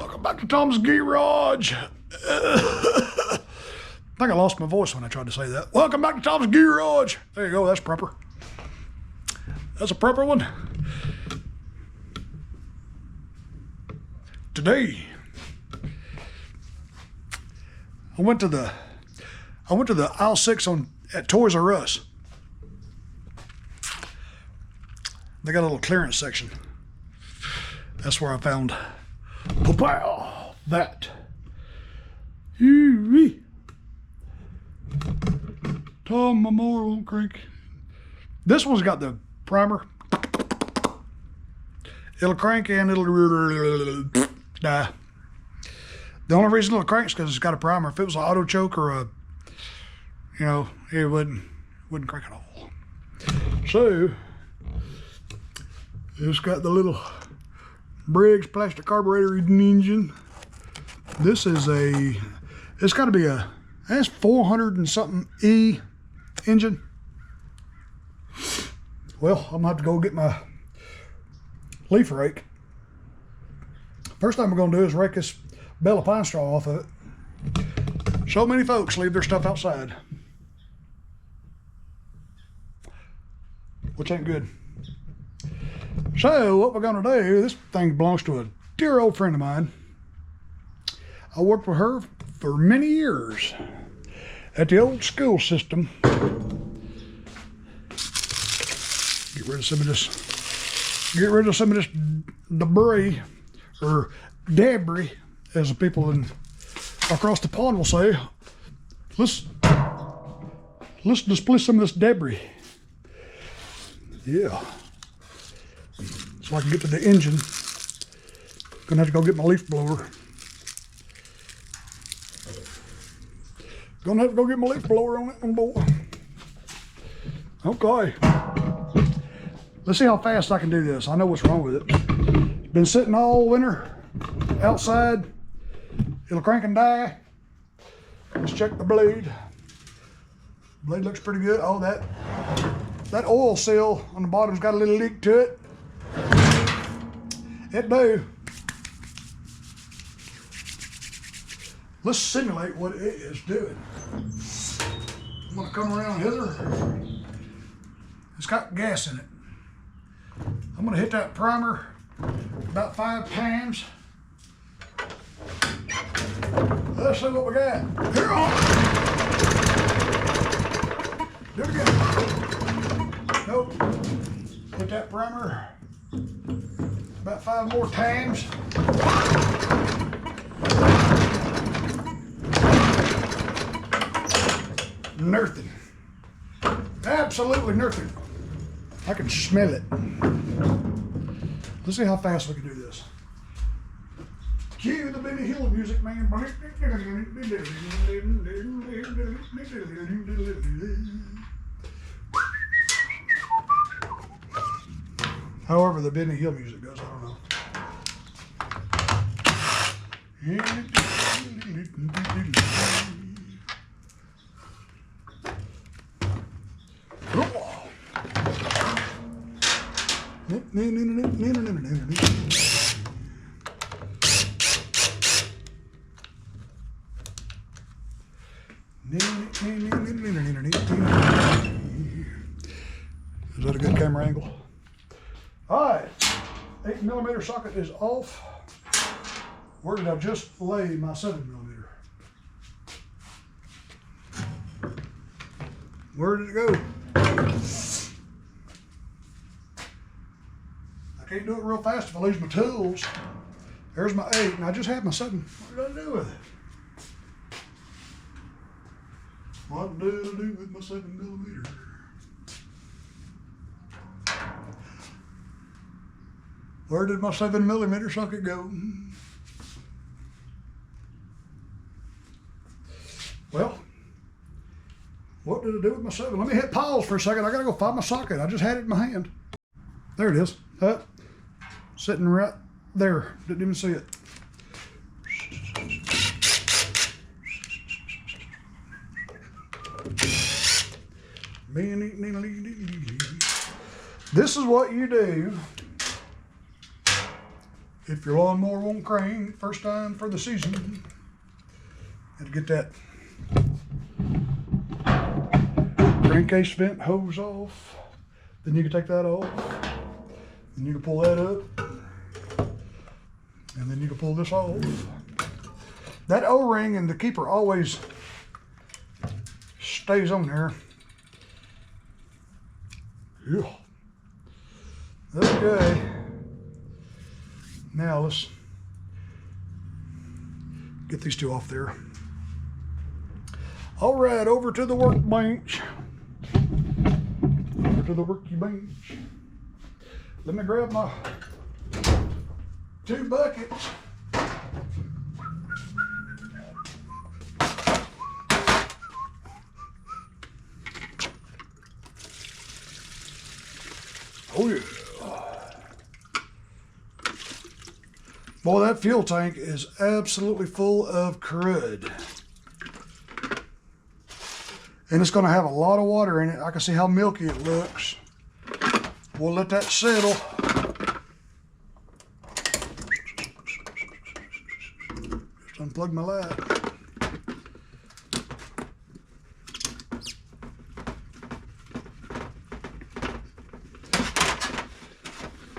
Welcome back to Tom's Garage. I think I lost my voice when I tried to say that. Welcome back to Tom's Garage. There you go, that's proper. That's a proper one. Today, I went to the aisle 6 at Toys R Us. They got a little clearance section. That's where I found that. Tom, my mower won't crank. This one's got the primer. It'll crank and it'll die. The only reason it'll crank is because it's got a primer. If it was an auto choke or a, it wouldn't crank at all. So it's got the little Briggs plastic carburetor engine. This is it's got to be that's 400 and something E engine. Well, I'm gonna have to go get my leaf rake. First thing we're gonna do is rake this bale of pine straw off of it. So many folks leave their stuff outside, which ain't good. So what we're gonna do, this thing belongs to a dear old friend of mine. I worked with her for many years at the old school system. Get rid of some of this debris, or debris, as the people across the pond will say. Let's display some of this debris. Yeah. So I can get to the engine. Gonna have to go get my leaf blower. Gonna have to go get my leaf blower on that one, boy. Okay. Let's see how fast I can do this. I know what's wrong with it. Been sitting all winter outside. It'll crank and die. Let's check the blade. Blade looks pretty good. Oh, that oil seal on the bottom's got a little leak to it. It do. Let's simulate what it is doing. I'm gonna come around hither. It's got gas in it. I'm gonna hit that primer about 5 times. Let's see what we got. Here on. Do it again. Nope. Hit that primer about 5 more times. Nothing. Absolutely nothing. I can smell it. Let's see how fast we can do this. Cue the Benny Hill music, man. However the Benny Hill music goes, I don't know. Is that a good camera angle? All right, 8mm socket is off. Where did I just lay my 7mm? Where did it go? I can't do it real fast if I lose my tools. There's my 8, and I just had my 7. What did I do with it? What did I do with my 7mm? Where did my 7mm socket go? Well, what did I do with my 7? Let me hit pause for a second. I gotta go find my socket. I just had it in my hand. There it is. Sitting right there. Didn't even see it. This is what you do If your lawnmower won't crank, first time for the season. Had to get that crankcase vent hose off. Then you can take that off. Then you can pull that up. And then you can pull this off. That O-ring and the keeper always stays on there. Yeah. Okay. Now let's get these two off there. All right, over to the workbench. Over to the workbench. Let me grab my 2 buckets. Oh yeah. Boy, that fuel tank is absolutely full of crud. And it's gonna have a lot of water in it. I can see how milky it looks. We'll let that settle. Just unplug my light.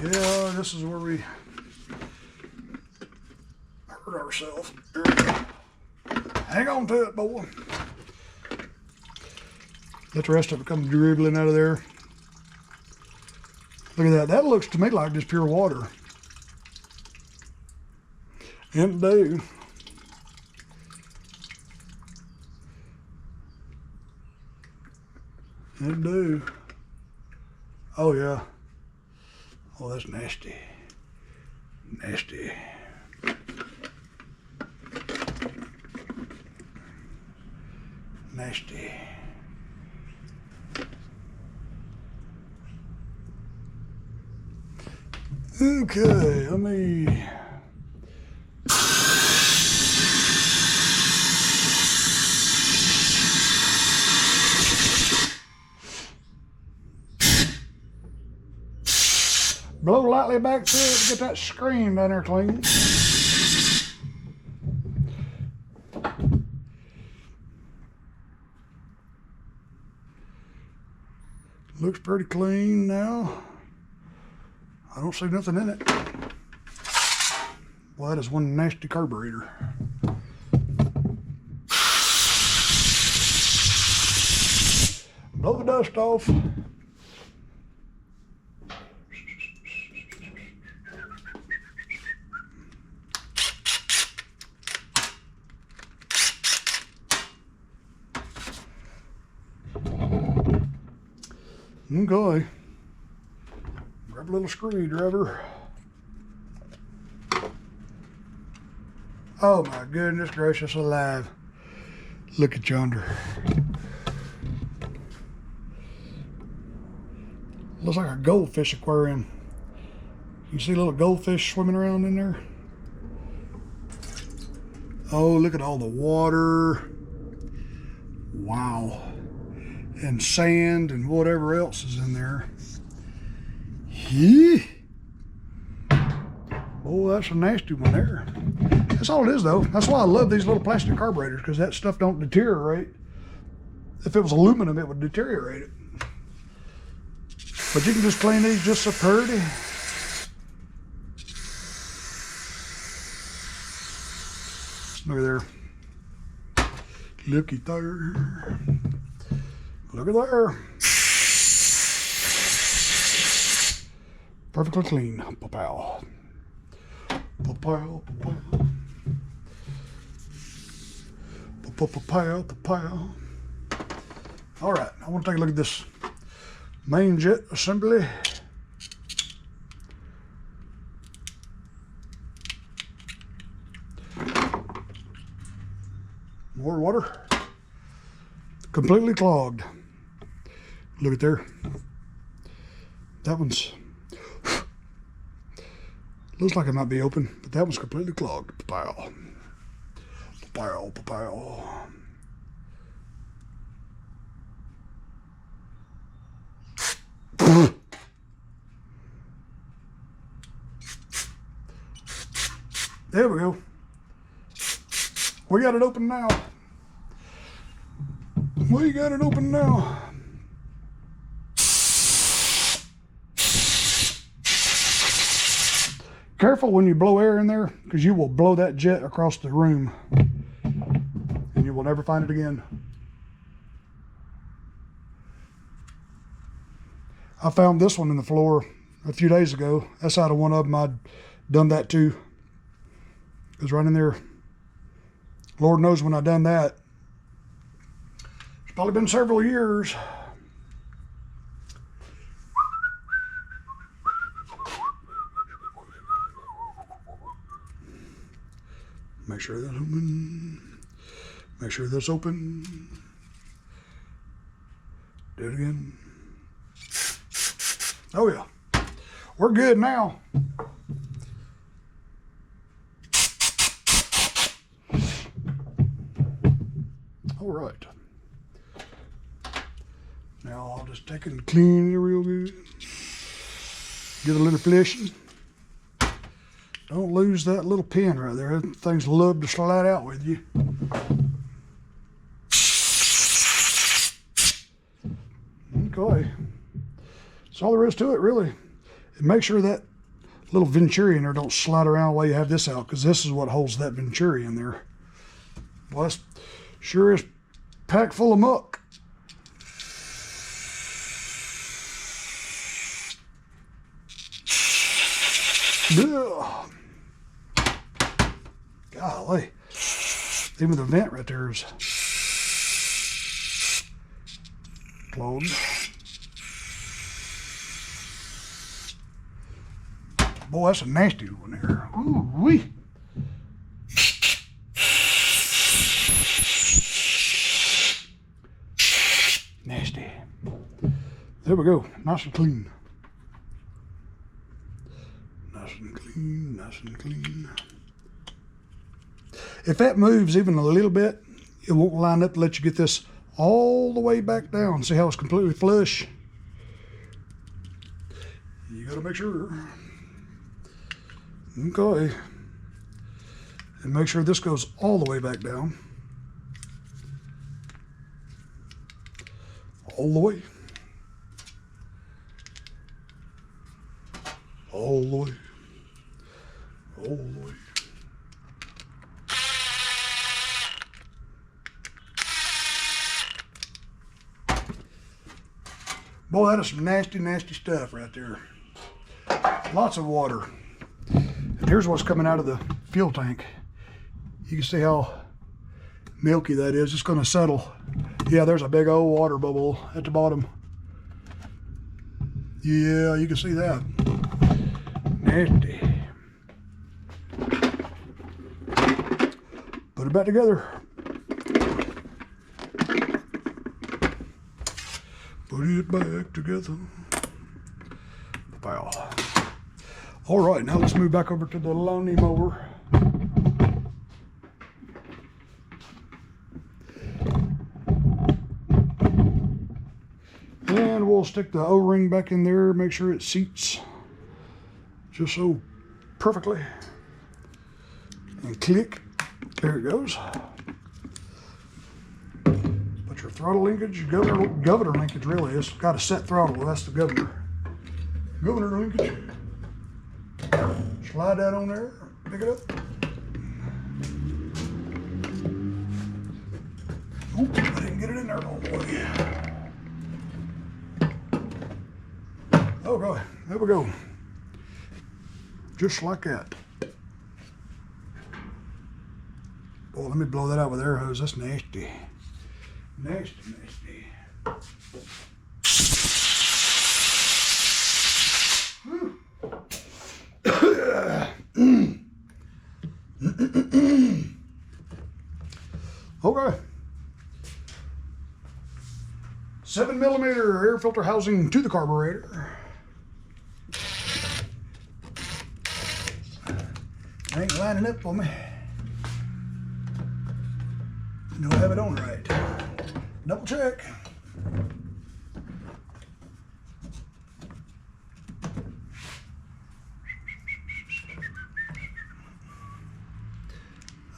Yeah, this is where we hurt ourselves. There we go. Hang on to it, boy. Let the rest of it come dribbling out of there. Look at that. That looks to me like just pure water. And it do. It do. Oh yeah. Oh, that's nasty. Nasty. Nasty. Okay, let me... blow lightly back through it to get that screen down there clean. Looks pretty clean now. I don't see nothing in it. Well, that is one nasty carburetor. Blow the dust off. Okay. Grab a little screwdriver. Oh my goodness gracious alive. Look at yonder. Looks like a goldfish aquarium. You see little goldfish swimming around in there? Oh, look at all the water. Wow. And sand and whatever else is in there. Yee. Oh, that's a nasty one there. That's all it is though. That's why I love these little plastic carburetors, because that stuff don't deteriorate. If it was aluminum, it would deteriorate it. But you can just clean these just so pretty. Look at there. Looky there. Look at there. Perfectly clean. Pa-pow. Pa-pow, pa-pow. Pa-pow, pa-pow. All right, I want to take a look at this main jet assembly. More water. Completely clogged. Look at there. That one's looks like it might be open, but that one's completely clogged. Pa-pow. Pa-pow, pa-pow. There we go. We got it open now. We got it open now. Careful when you blow air in there, because you will blow that jet across the room and you will never find it again. I found this one in the floor a few days ago. That's out of one of them. I'd done that too. It was right in there. Lord knows when I done that. It's probably been several years. Make sure that's open. Make sure that's open. Do it again. Oh yeah. We're good now. All right. Now I'll just take it and clean it real good. Get a little flushing. Don't lose that little pin right there. Things love to slide out with you. Okay. That's all there is to it, really. And make sure that little venturi in there don't slide around while you have this out, because this is what holds that venturi in there. Well, that's sure is packed full of muck. Ugh. Golly. Even the vent right there is clogged. Boy, that's a nasty one there. Ooh wee. Nasty. There we go. Nice and clean. Nice and clean, nice and clean. If that moves even a little bit, it won't line up to let you get this all the way back down. See how it's completely flush? You gotta make sure. Okay. And make sure this goes all the way back down. All the way. All the way. All the way. Boy, that is some nasty, nasty stuff right there. Lots of water. And here's what's coming out of the fuel tank. You can see how milky that is. It's going to settle. Yeah, there's a big old water bubble at the bottom. Yeah, you can see that. Nasty. Put it back together. Put it back together. Wow. All right, now let's move back over to the lawney mower. And we'll stick the O-ring back in there, make sure it seats just so perfectly. And click. There it goes. Put your throttle linkage, governor linkage really. It's got a set throttle. That's the governor. Governor linkage. Slide that on there. Pick it up. Oop, I didn't get it in there all the way. Oh, God. There we go. Just like that. Oh, let me blow that out with air hose. That's nasty. Nasty, nasty. Okay. 7mm air filter housing to the carburetor. Ain't lining up for me. Do I have it on right? Double check.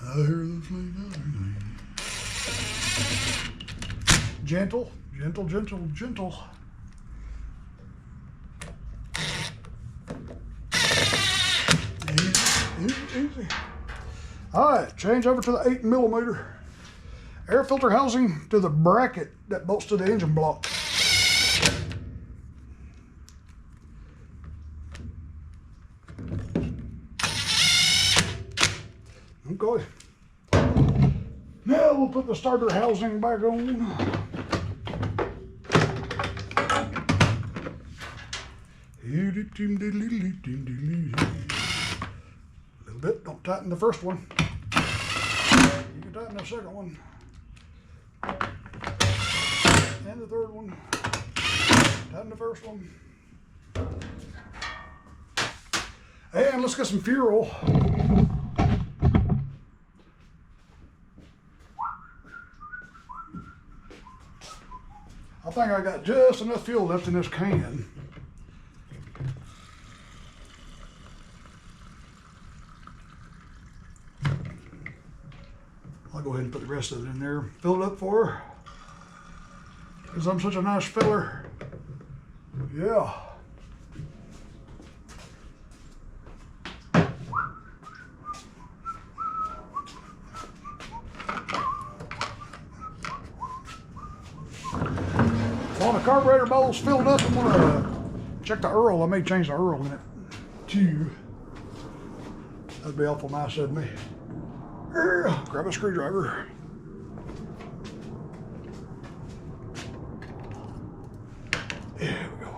I hear those things. Gentle, gentle, gentle, gentle. Easy, easy, easy. All right, change over to the 8mm air filter housing to the bracket that bolts to the engine block. Okay. Now we'll put the starter housing back on. A little bit, don't tighten the first one. You can tighten the second one. And the third one. Tighten the first one. And let's get some fuel. I think I got just enough fuel left in this can. I'll go ahead and put the rest of it in there. Fill it up for her. Because I'm such a nice filler. Yeah. While the carburetor bowl's filled up, I'm gonna check the Earl. I may change the Earl in it too. That'd be awful nice of me. Grab a screwdriver. There we go.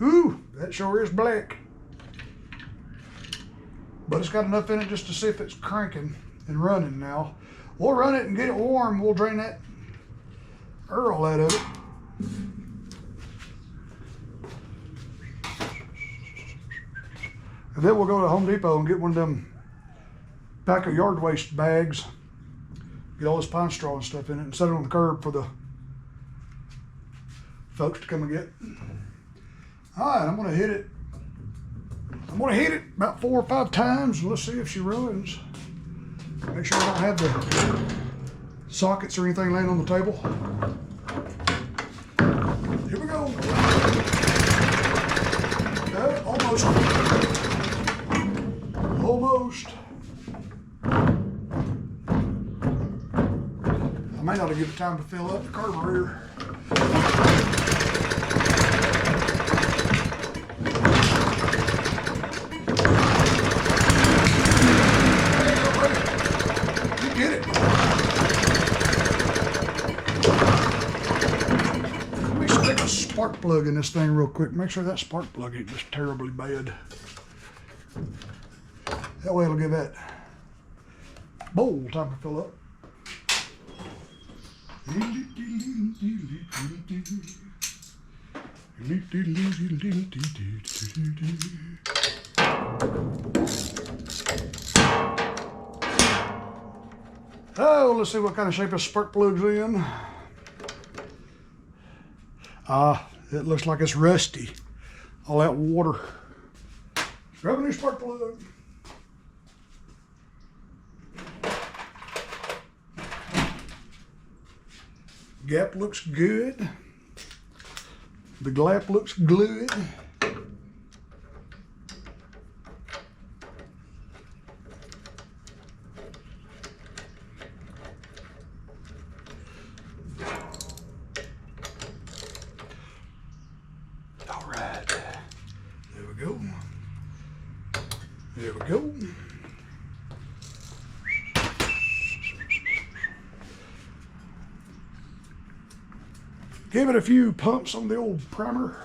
Ooh, that sure is black. But it's got enough in it just to see if it's cranking and running now. We'll run it and get it warm. We'll drain that Earl out of it. And then we'll go to Home Depot and get one of them pack of yard waste bags. Get all this pine straw and stuff in it and set it on the curb for the folks to come and get. All right, I'm gonna hit it. I'm gonna hit it about 4 or 5 times. Let's see if she runs. Make sure I don't have the sockets or anything laying on the table. Here we go. Almost. Almost. I may not have given time to fill up the carburetor. Get it. Let me stick a spark plug in this thing real quick. Make sure that spark plug ain't just terribly bad. That way it'll give that bowl time to fill up. Oh, let's see what kind of shape this spark plug's in. It looks like it's rusty. All that water. Grab a new spark plug. Gap looks good. The glap looks good. All right, there we go. There we go. Give it a few pumps on the old primer.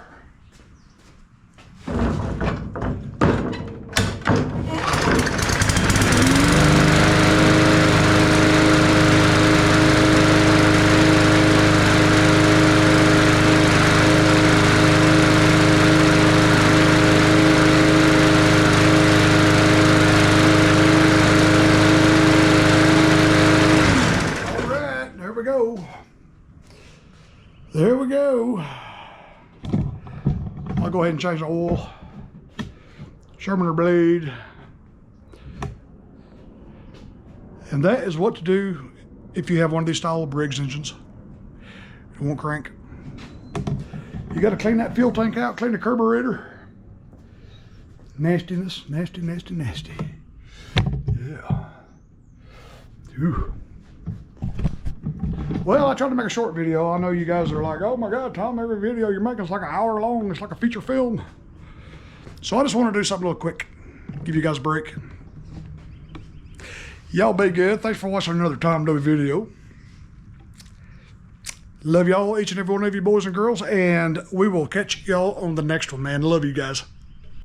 There we go. I'll go ahead and change the oil. Shermaner blade. And that is what to do if you have one of these style of Briggs engines. It won't crank. You got to clean that fuel tank out, clean the carburetor. Nastiness, nasty, nasty, nasty. Yeah. Whew. Well, I tried to make a short video. I know you guys are like, oh my God, Tom, every video you're making is like an hour long. It's like a feature film. So I just want to do something real quick. Give you guys a break. Y'all be good. Thanks for watching another Tom W video. Love y'all, each and every one of you boys and girls, and we will catch y'all on the next one, man. Love you guys.